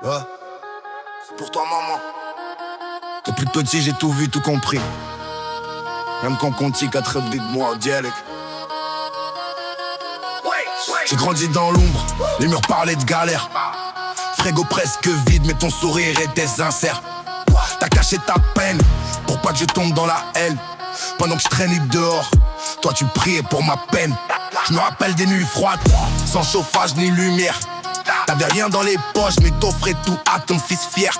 Ouais, c'est pour toi maman. Depuis petit j'ai tout vu, tout compris. Même quand Conti 4 de moi en dialecte. J'ai grandi dans l'ombre, les murs parlaient de galère. Frigo presque vide mais ton sourire était sincère. T'as caché ta peine pour pas que je tombe dans la haine. Pendant que je traînais dehors, toi tu priais pour ma peine. Je me rappelle des nuits froides, sans chauffage ni lumière. T'avais rien dans les poches mais t'offrais tout à ton fils fier.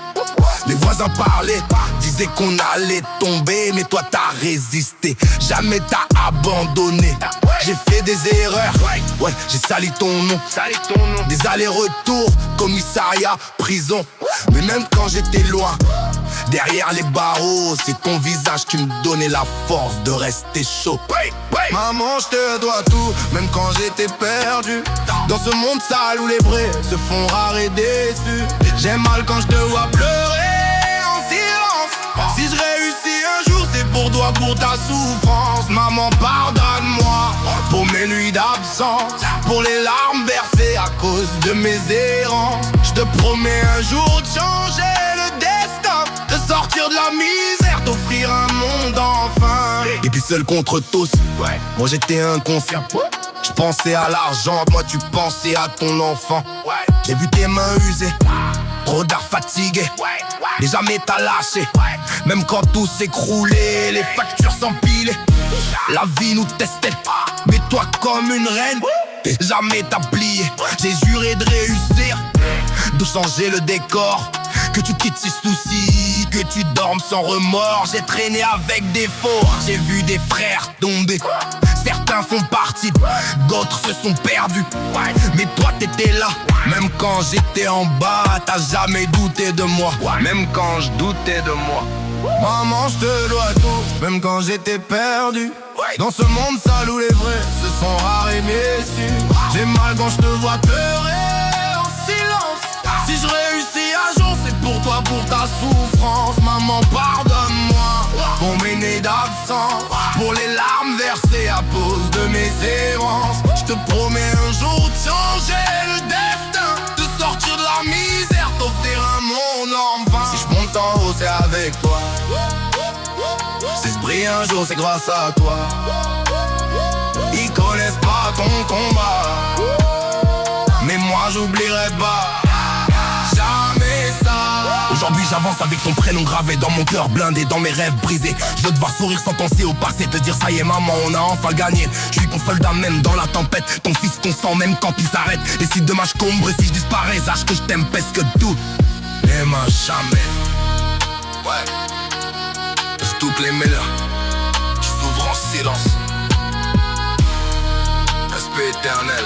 Les voisins parlaient, disaient qu'on allait tomber, mais toi t'as résisté, jamais t'as abandonné. J'ai fait des erreurs, ouais, j'ai sali ton nom. Des allers-retours, commissariat, prison. Mais même quand j'étais loin, derrière les barreaux, c'est ton visage qui me donnait la force de rester chaud. Maman, je te dois tout, même quand j'étais perdu. Dans ce monde sale où les vrais se font rares et déçus. J'ai mal quand je te vois pleurer en silence. Si je réussis un jour, c'est pour toi, pour ta souffrance. Maman, pardonne-moi pour mes nuits d'absence, pour les larmes versées à cause de mes errances. Je te promets un jour de changer le destin, de sortir de la misère, t'offrir un monde enfin. Et puis seul contre tous, moi j'étais inconscient. Je pensais à l'argent, toi tu pensais à ton enfant. J'ai vu tes mains usées, trop d'art fatigué, mais jamais t'as lâché. Même quand tout s'écroulait, les factures s'empilaient. La vie nous testait, mais toi comme une reine, jamais t'as plié. J'ai juré de réussir, de changer le décor, que tu quittes ces soucis, que tu dormes sans remords. J'ai traîné avec des faux, j'ai vu des frères tomber. Certains font partie, d'autres se sont perdus. Mais toi t'étais là, même quand j'étais en bas. T'as jamais douté de moi, même quand je doutais de moi. Maman, je te dois tout, même quand j'étais perdu. Dans ce monde sale où les vrais se sont rares et déçus. J'ai mal quand je te vois pleurer en silence. Si je réussis un jour, c'est pour toi, pour ta souffrance. Maman, pardonne-moi pour mes nuits d'absence, pour les larmes versées à cause de mes errances. Je te promets un jour de changer le destin, de sortir de la misère, t'offrir un monde enfin. Si je monte en haut, c'est avec toi. Si je brille un jour, c'est grâce à toi. Ils connaissent pas ton combat, mais moi j'oublierai pas jamais ça. Aujourd'hui j'avance avec ton prénom gravé dans mon cœur blindé, dans mes rêves brisés. Je veux te voir sourire sans penser au passé, te dire ça y est maman, on a enfin gagné. Je suis ton soldat même dans la tempête, ton fils consent même quand il s'arrête. Et si demain je combre et si je disparais, sache que je t'aime presque tout. N'aime jamais. Toutes les mêleurs, je s'ouvre en silence. Respect éternel.